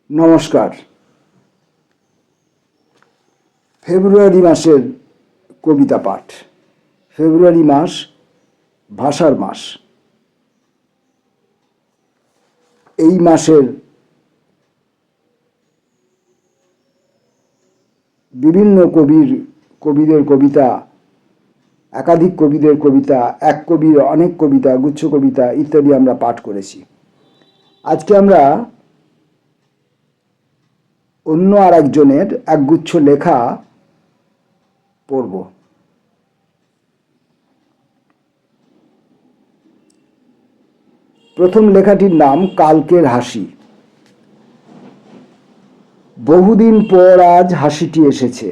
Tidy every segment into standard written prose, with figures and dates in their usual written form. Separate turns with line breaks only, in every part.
নমস্কার। ফেব্রুয়ারি মাসের কবিতা পাঠ। ফেব্রুয়ারি মাস ভাষার মাস। এই মাসের বিভিন্ন কবিদের কবিতা, একাধিক কবিদের কবিতা, এক কবির অনেক কবিতা, গুচ্ছ কবিতা ইত্যাদি আমরা পাঠ করেছি। আজকে আমরা অন্য আর একজনের একগুচ্ছ লেখা পড়ব। প্রথম লেখাটির নাম কালকের হাসি। বহুদিন পর আজ হাসিটি এসেছে।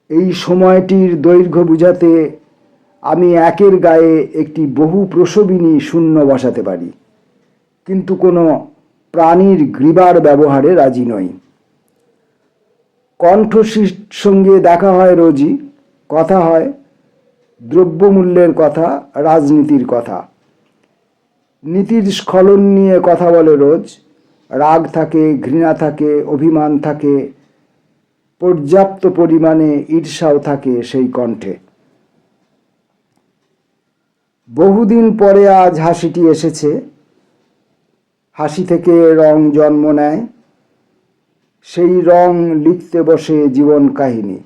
এই সময়টির দৈর্ঘ্য বুঝাতে আমি একের গায়ে একটি বহু প্রসবিনী শূন্য বসাতে পারি, কিন্তু কোনো প্রাণীর গ্রীবার ব্যবহারে রাজি নই। কণ্ঠশির সঙ্গে দেখা হয় রোজই, কথা হয় দ্রব্যমূল্যের কথা, রাজনীতির কথা, নীতির স্খলন নিয়ে কথা বলে রোজ। রাগ থাকে, ঘৃণা থাকে, অভিমান থাকে, পর্যাপ্ত পরিমাণে ঈর্ষাও থাকে সেই কণ্ঠে। বহুদিন পরে আজ হাসিটি এসেছে। হাসি থেকে রং জন্ম নেয়, সেই রং লিখতে বসে জীবন কাহিনী।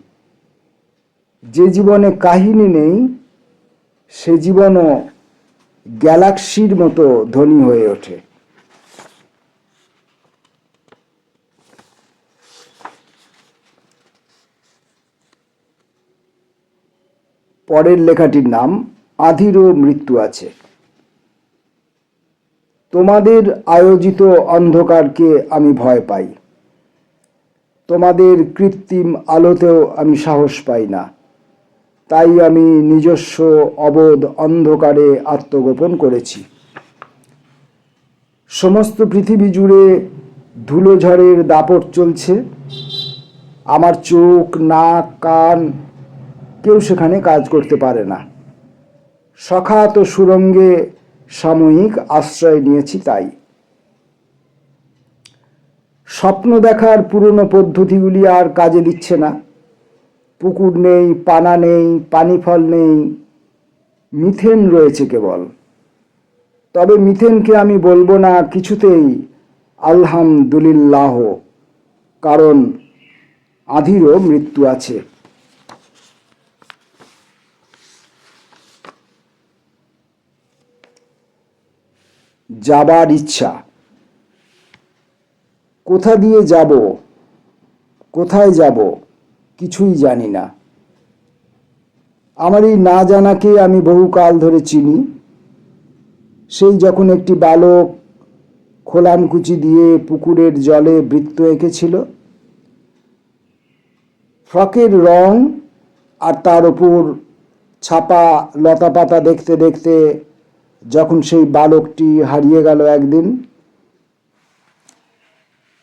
যে জীবনে কাহিনী নেই সে জীবনও গ্যালাক্সির মতো ধনী হয়ে ওঠে। পরের লেখাটির নাম আধিরও মৃত্যু আছে। তোমাদের আয়োজিত অন্ধকারকে আমি ভয় পাই, তোমাদের কৃত্রিম আলোতেও আমি সাহস পাই না। তাই আমি নিজস্ব অবোধ অন্ধকারে আত্মগোপন করেছি। সমস্ত পৃথিবী জুড়ে ধুলোঝড়ের দাপট চলছে। আমার চোখ, নাক, কান কেউ সেখানে কাজ করতে পারে না। সখাত সুরঙ্গে সাময়িক আশ্রয় নিয়েছি তাই। স্বপ্ন দেখার পুরনো পদ্ধতিগুলি আর কাজে দিচ্ছে না। পুকুর নেই, পানা নেই, পানি ফল নেই, মিথেন রয়েছে কেবল। তবে মিথেনকে আমি বলবো না কিছুতেই আলহামদুলিল্লাহ, কারণ আধিরও মৃত্যু আছে। যাবার ইচ্ছা। কোথা দিয়ে যাব, কোথায় যাব কিছুই জানি না। আমার এই না জানাকে আমি বহুকাল ধরে চিনি। সেই যখন একটি বালক খোলামকুচি দিয়ে পুকুরের জলে বৃত্ত এঁকেছিল। ফ্রকের রং আর তার ওপর ছাপা লতাপাতা দেখতে দেখতে যখন সেই বালকটি হারিয়ে গেল একদিন,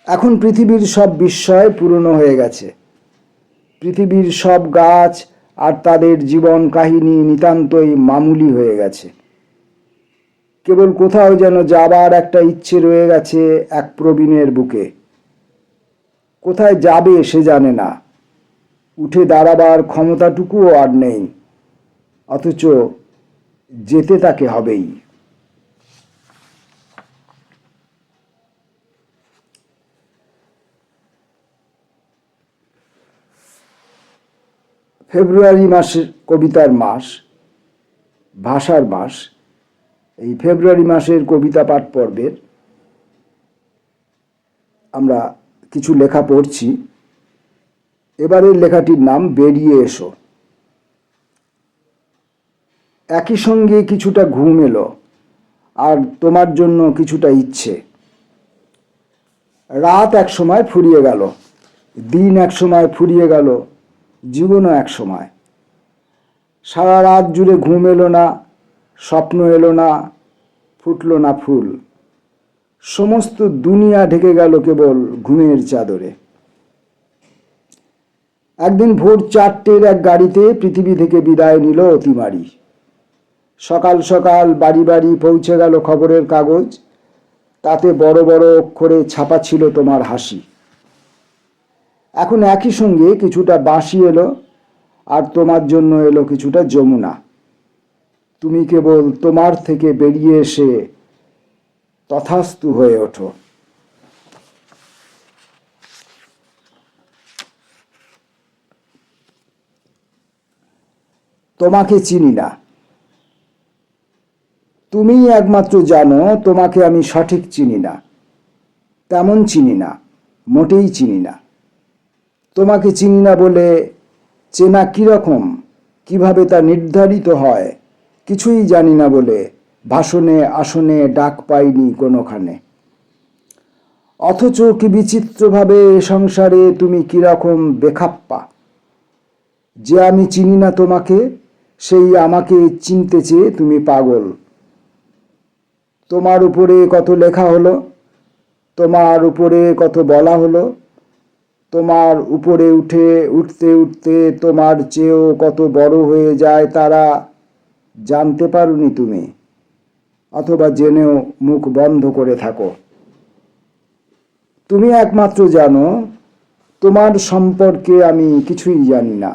এখন পৃথিবীর সব বিস্ময় পুরনো হয়ে গেছে। পৃথিবীর সব গাছ আর তাদের জীবন কাহিনী নিতান্তই মামুলি হয়ে গেছে। কেবল কোথাও যেন যাবার একটা ইচ্ছে রয়ে গেছে এক প্রবীণের বুকে। কোথায় যাবে সে জানে না, উঠে দাঁড়াবার ক্ষমতাটুকুও আর নেই, অথচ যেতে তাকে হবেই। ফেব্রুয়ারি মাসের কবিতার মাস, ভাষার মাস। এই ফেব্রুয়ারি মাসের কবিতা পাঠ পর্বের আমরা কিছু লেখা পড়ছি। এবারের লেখাটির নাম বেরিয়ে এসো। একই সঙ্গে কিছুটা ঘুম এলো আর তোমার জন্য কিছুটা ইচ্ছে। রাত এক সময় ফুরিয়ে গেল, দিন এক সময় ফুরিয়ে গেল, জীবনও এক সময়। সারা রাত জুড়ে ঘুম এলো না, স্বপ্ন এলো না, ফুটলো না ফুল। সমস্ত দুনিয়া ঢেকে গেল কেবল ঘুমের চাদরে। একদিন ভোর 4টের এক গাড়িতে পৃথিবী থেকে বিদায় নিল অতিমারি। সকাল সকাল বাড়ি বাড়ি পৌঁছে গেল খবরের কাগজ। তাতে বড় বড় অক্ষরে ছাপা ছিল তোমার হাসি। এখন একই সঙ্গে কিছুটা বাঁশি এলো, আর তোমার জন্য এলো কিছুটা যমুনা। তুমি কেবল তোমার থেকে বেরিয়ে এসে তথাস্তু হয়ে ওঠো। তোমাকে চিনি না, তুমিই একমাত্র জানো তোমাকে আমি সঠিক চিনি না। তেমন চিনি না, মোটেই চিনি না। তোমাকে চিনি না বলে চেনা কীরকম, কিভাবে তা নির্ধারিত হয়, কিছুই জানি না বলে ভাষণে আসনে ডাক পাইনি কোনোখানে। অথচ কি বিচিত্রভাবে এ সংসারে তুমি কীরকম বেখাপ্পা। যে আমি চিনি না তোমাকে, সেই আমাকে চিনতে চেয়ে তুমি পাগল। তোমার উপরে কত লেখা হলো, তোমার উপরে কত বলা হলো, তোমার উপরে উঠতে উঠতে তোমার চেয়েও কত বড় হয়ে যায় তারা, জানতে পারোনি তুমি, অথবা জেনেও মুখ বন্ধ করে থাকো। তুমি একমাত্র জানো তোমার সম্পর্কে আমি কিছুই জানি না।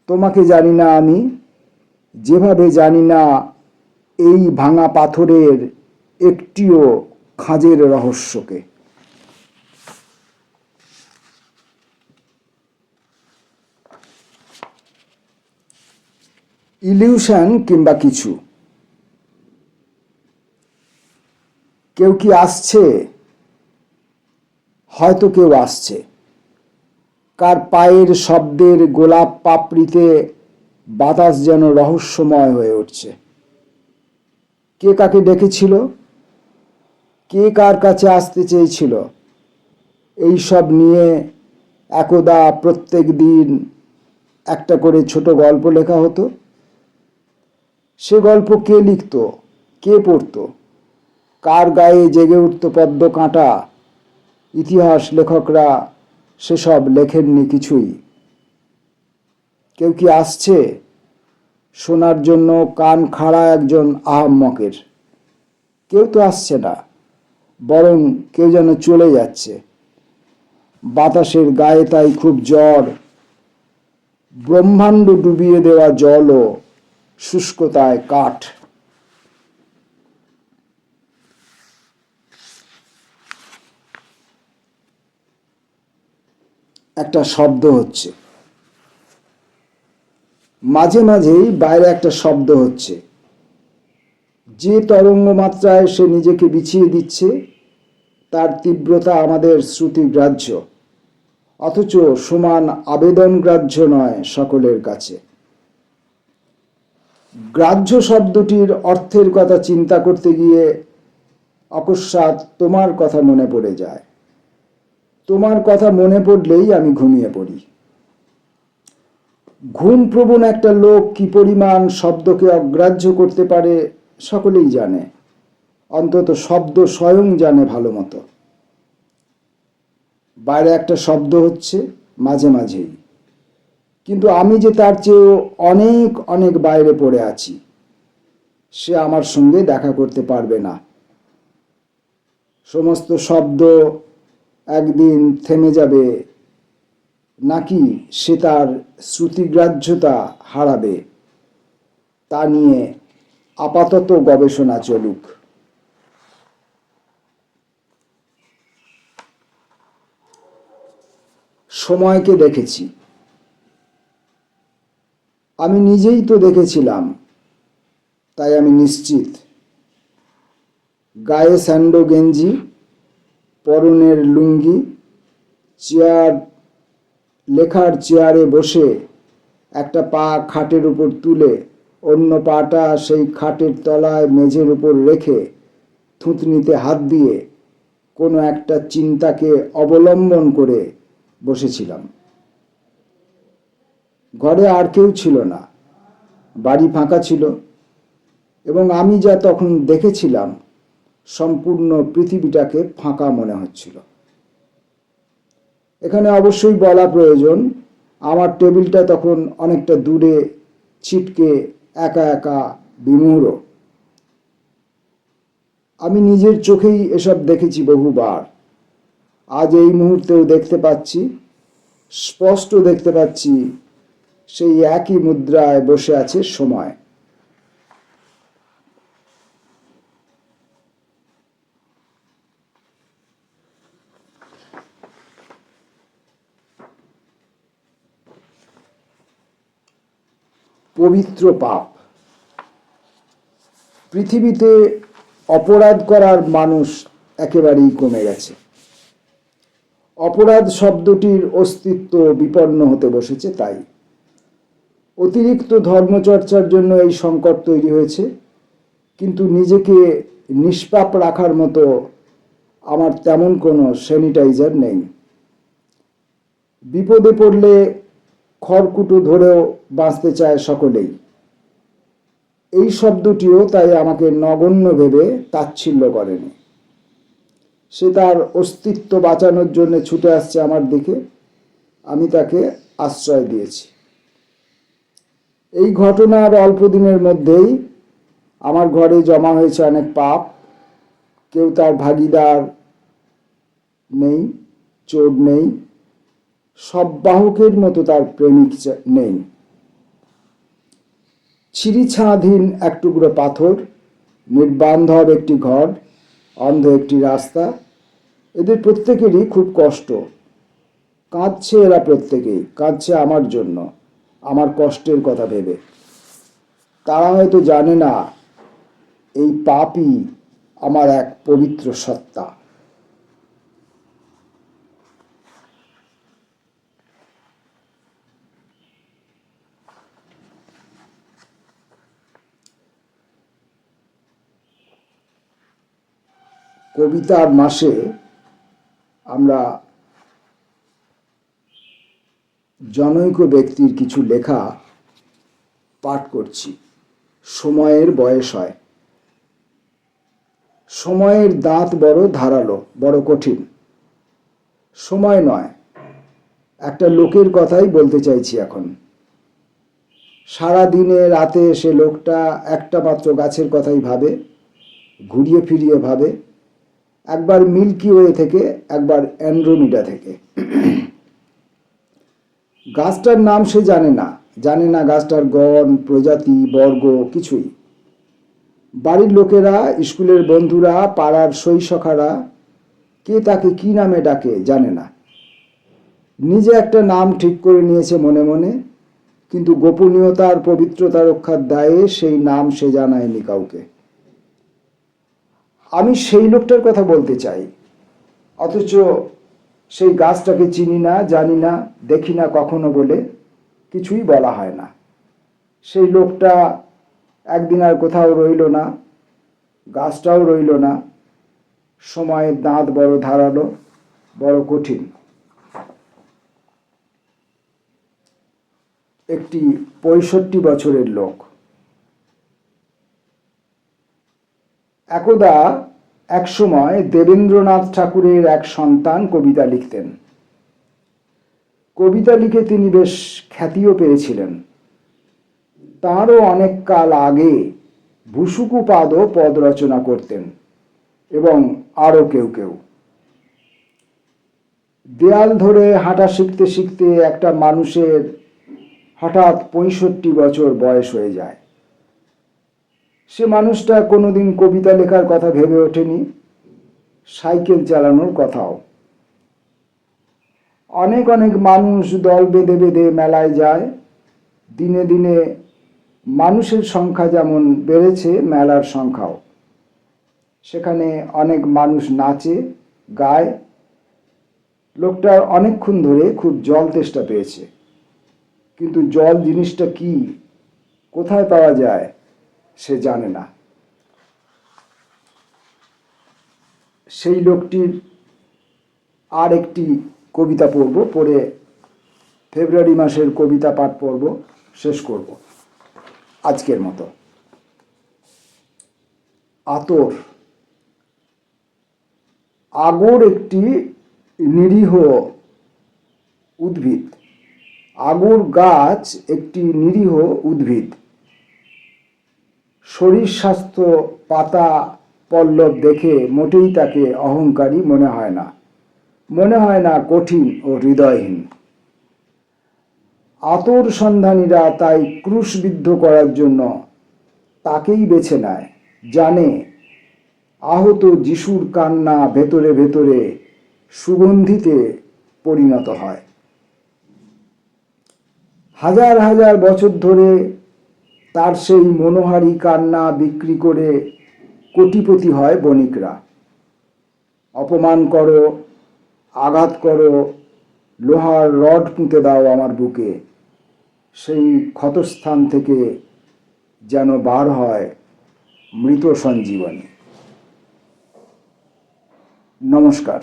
তোমাকে জানি না আমি, যেভাবে জানি না এই ভাঙা পাথরের একটিও খাঁজের রহস্যকে। ইলিউশন কিংবা কিছু। কেউ কি আসছে? হয়তো কেউ আসছে। কার পায়ের শব্দের গোলাপ পাপড়িতে বাতাস যেন রহস্যময় হয়ে উঠছে। কে কাকে ডেকেছিল? কে কার কাছে আসতে চেয়েছিল? এই সব নিয়ে একদা প্রত্যেক দিন একটা করে ছোট গল্প লেখা হতো। সে গল্প কে লিখত, কে পড়ত, কার গায়ে জেগে উঠত পদ্ম কাঁটা? ইতিহাস লেখকরা সেসব লেখেননি কিছুই। কেউ কি আসছে? শোনার জন্য কান খাড়া একজন আহাম্মকের। কেউ তো আসছে না, বরং কেউ যেন চলে যাচ্ছে। বাতাসের গায়ে তাই খুব জ্বর, ব্রহ্মাণ্ড ডুবিয়ে দেওয়া জলও শুষ্কতায় কাঠ। একটা শব্দ হচ্ছে, মাঝে মাঝেই বাইরে একটা শব্দ হচ্ছে। যে তরঙ্গ মাত্রায় সে নিজেকে বিছিয়ে দিচ্ছে, তার তীব্রতা আমাদের শ্রুতিগ্রাহ্য, অথচ সমান আবেদনগ্রাহ্য নয় সকলের কাছে। গ্রাহ্য শব্দটির অর্থের কথা চিন্তা করতে গিয়ে অকস্মাৎ তোমার কথা মনে পড়ে যায়। তোমার কথা মনে পড়লেই আমি ঘুমিয়ে পড়ি। ঘুমপ্রবণ একটা লোক কি পরিমাণ শব্দকে অগ্রাহ্য করতে পারে সকলেই জানে, অন্তত শব্দ স্বয়ং জানে ভালো মতো। বাইরে একটা শব্দ হচ্ছে মাঝে মাঝেই, কিন্তু আমি যে তার চেয়েও অনেক অনেক বাইরে পড়ে আছি। সে আমার সঙ্গে দেখা করতে পারবে না। সমস্ত শব্দ একদিন থেমে যাবে, নাকি সে তার শ্রুতিগ্রাহ্যতা হারাবে, তা নিয়ে আপাতত গবেষণা চলুক। সময়কে দেখেছি, আমি নিজেই তো দেখেছিলাম, তাই আমি নিশ্চিত। গায়ে স্যান্ডো গেঞ্জি, পরনের লুঙ্গি, লেখার চেয়ারে বসে একটা পা খাটের উপর তুলে অন্য পাটা সেই খাটের তলায় মেঝের উপর রেখে থুতনিতে হাত দিয়ে কোনো একটা চিন্তাকে অবলম্বন করে বসেছিলাম। ঘরে আর কেউ ছিল না, বাড়ি ফাঁকা ছিল, এবং আমি যা তখন দেখেছিলাম সম্পূর্ণ পৃথিবীটাকে ফাঁকা মনে হচ্ছিল। এখানে অবশ্যই বলা প্রয়োজন, আমার টেবিলটা তখন অনেকটা দূরে, ছিটকে, একা একা, বিমূঢ়। আমি নিজের চোখেই এসব দেখেছি বহুবার। আজ এই মুহূর্তেও দেখতে পাচ্ছি, স্পষ্ট দেখতে পাচ্ছি, সেই একই মুদ্রায় বসে আছে সময়। পবিত্র পাপ। পৃথিবীতে অপরাধ করার মানুষ একেবারেই কমে গেছে। অপরাধ শব্দটির অস্তিত্ব বিপন্ন হতে বসেছে। তাই অতিরিক্ত ধর্মচর্চার জন্য এই সংকট তৈরি হয়েছে। কিন্তু নিজেকে নিষ্পাপ রাখার মতো আমার তেমন কোনো স্যানিটাইজার নেই। বিপদে পড়লে খড়কুটো ধরেও বাঁচতে চায় সকলেই। এই শব্দটিও তাই আমাকে নগণ্য ভেবে তাচ্ছিল্য করেনি। সে তার অস্তিত্ব বাঁচানোর জন্য ছুটে আসছে আমার দিকে, আমি তাকে আশ্রয় দিয়েছি। এই ঘটনার অল্প দিনের মধ্যেই আমার ঘরে জমা হয়েছে অনেক পাপ। কেউ তার ভাগিদার নেই, চোর নেই, সব বাহকের মতো তার প্রেমিক নেই। ছিঁড়িছাঁধীন এক টুকরো পাথর, নির্বান্ধব একটি ঘর, অন্ধ একটি রাস্তা। এদের প্রত্যেকেরই খুব কষ্ট। কাঁদছে এরা প্রত্যেকেই, কাঁদছে আমার জন্য, আমার কষ্টের কথা ভেবে। তারা হয়তো জানে না এই পাপই আমার এক পবিত্র সত্তা। কবিতার মাসে আমরা জনৈক ব্যক্তির কিছু লেখা পাঠ করছি। সময়ের বয়স হয়। সময়ের দাঁত বড় ধারালো, বড় কঠিন। সময় নয়, একটা লোকের কথাই বলতে চাইছি এখন। সারা দিনে রাতে সে লোকটা একটা মাত্র গাছের কথাই ভাবে, ঘুরিয়ে ফিরিয়ে ভাবে। একবার মিল্কি ওয়ে থেকে, একবার অ্যান্ড্রোমিডা থেকে। গাছটার নাম সে জানে না, জানে না গাছটার গণ, প্রজাতি, বর্গ, কিছুই। বাড়ির লোকেরা, স্কুলের বন্ধুরা, পাড়ার সইসখারা কে তাকে কি নামে ডাকে জানে না। নিজে একটা নাম ঠিক করে নিয়েছে মনে মনে, কিন্তু গোপনীয়তা আর পবিত্রতা রক্ষার দায়ে সেই নাম সে জানায়নি কাউকে। আমি সেই লোকটার কথা বলতে চাই, অথচ সেই গাছটাকে চিনি না, জানি না, দেখি না কখনো বলে কিছুই বলা হয় না। সেই লোকটা একদিন আর কোথাও রইল না, গাছটাও রইল না। সময়ের দাঁত বড় ধারালো, বড় কঠিন। একটি 65 বছরের লোক একদা একসময় দেবেন্দ্রনাথ ঠাকুরের এক সন্তান কবিতা লিখতেন। কবিতা লিখে তিনি বেশ খ্যাতিও পেয়েছিলেন। তাঁরও অনেক কাল আগে ভুসুকুপাদও পদ রচনা করতেন, এবং আরও কেউ কেউ। দেয়াল ধরে হাঁটা শিখতে শিখতে একটা মানুষের হঠাৎ 65 বছর বয়স হয়ে যায়। সে মানুষটা কোনোদিন কবিতা লেখার কথা ভেবে ওঠেনি, সাইকেল চালানোর কথাও। অনেক অনেক মানুষ দল বেঁধে বেঁধে মেলায় যায়। দিনে দিনে মানুষের সংখ্যা যেমন বেড়েছে, মেলার সংখ্যাও। সেখানে অনেক মানুষ নাচে, গায়। লোকটার অনেকক্ষণ ধরে খুব জল তেষ্টা পেয়েছে, কিন্তু জল জিনিসটা কি, কোথায় পাওয়া যায় সে জানে না। সেই লোকটির আর একটি কবিতা পড়ব, পড়ে ফেব্রুয়ারি মাসের কবিতা পাঠ পর্ব শেষ করব আজকের মতো। আতর। আগর একটি নিরীহ উদ্ভিদ। আগর গাছ একটি নিরীহ উদ্ভিদ। শরীর স্বাস্থ্য, পাতা পল্লব দেখে মোটেই তাকে অহংকারী মনে হয় না, মনে হয় না কঠিন ও হৃদয়হীন। আতর সন্ধানীরা তাই ক্রুশবিদ্ধ করার জন্য তাকেই বেছে নেয়, জানে আহত যিশুর কান্না ভেতরে ভেতরে সুগন্ধিতে পরিণত হয়। হাজার হাজার বছর ধরে তার সেই মনোহারী কান্না বিক্রি করে কোটিপতি হয় বণিকরা। অপমান করো, আঘাত করো, লোহার রড পুঁতে দাও আমার বুকে, সেই ক্ষতস্থান থেকে যেন বার হয় মৃত সঞ্জীবনী। নমস্কার।